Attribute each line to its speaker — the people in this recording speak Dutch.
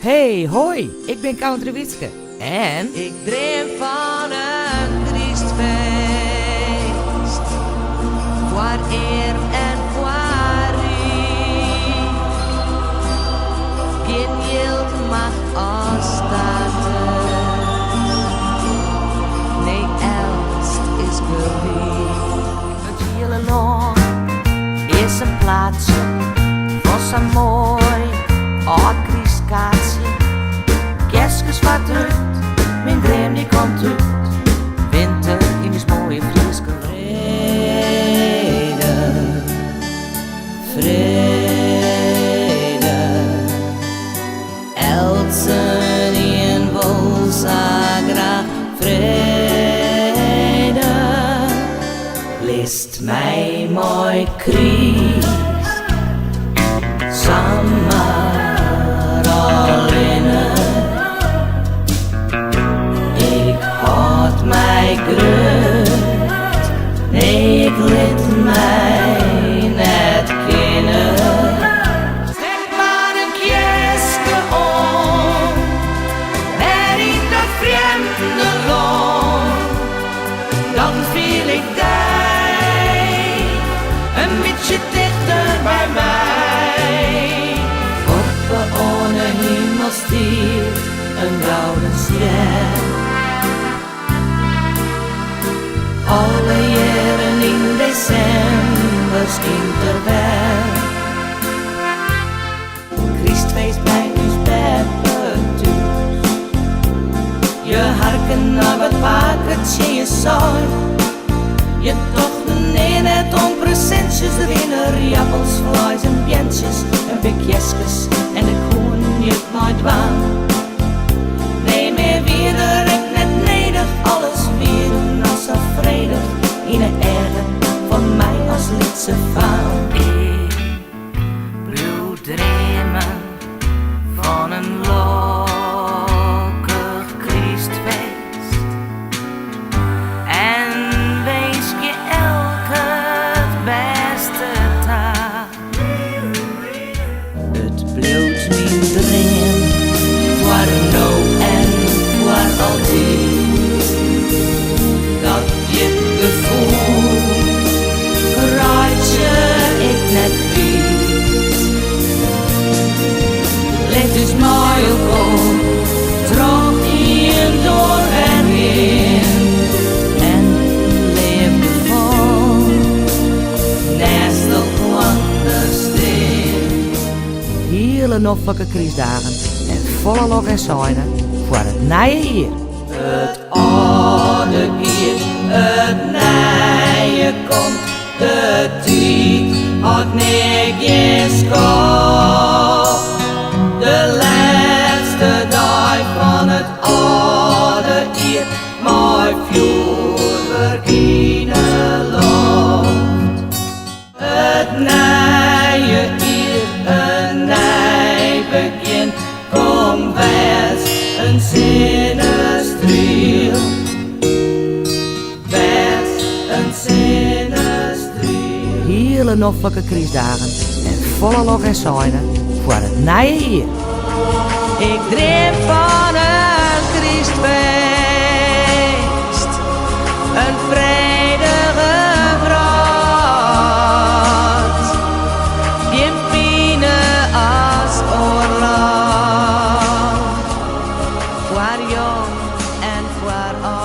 Speaker 1: Hey, hoi, ik ben Country Witske. En
Speaker 2: ik dream van een Christfeest, voor eer en voor Rie. Geen yield mag afstarten, nee, elst is geliefd. Het hele land is een plaatsje van zo'n mooi oud Christkaartje. Kerstjes wat uit, mijn dream die komt uit. Winter in is mooie Friese vrede, vrede. Elsen in Wolsa graag vrede. List mij mooi Christ, samen. Mij grut, nee, ik liet mij net kennen. Stek maar een kieske om, naar in dat vreemde land. Dan viel ik daar, een beetje dichter bij mij. Op de ohne hemel stiert een gouden ster. Alle jaren in december schijnt er wel. Christfeest bij ons beppen thuis. Je harken naar wat pakketje je zou. Je tochten in het om presentjes, de winner, appels, vlees en bjentjes, en pikjesjes en de koen je nooit waan. Nee, meer weer ik net neder, alles weer doen als zo vredig in de erde van mij als liedse faam. Ik wil dromen van een lokkig Christfeest en wees je elke het beste taak. Het bloot mijn droom voor nou en voor altijd. Dat je gevoel raad je ik net weet. Let dus mooi op, trok in door en in en leef vol naast elkaar stil.
Speaker 1: hele noffelijke Christdagen en volle lof en zijnen voor het nieuwe jaar.
Speaker 2: Het oude keer, het nieuwe komt, de tijd had netjes gehad. De laatste dag van het oude jaar, mooi vuurwerk in de lucht. Het nieuwe jaar, een nieuw begin, kom best een zinnestriel. Best een zinnestriel.
Speaker 1: Hele noffelijke Christdagen en volle lof en zijnen voor het nieuwe jaar.
Speaker 2: Ik dream van een Christfeest, een vredige vracht, die pine als oorlog, voor jong en voor oud.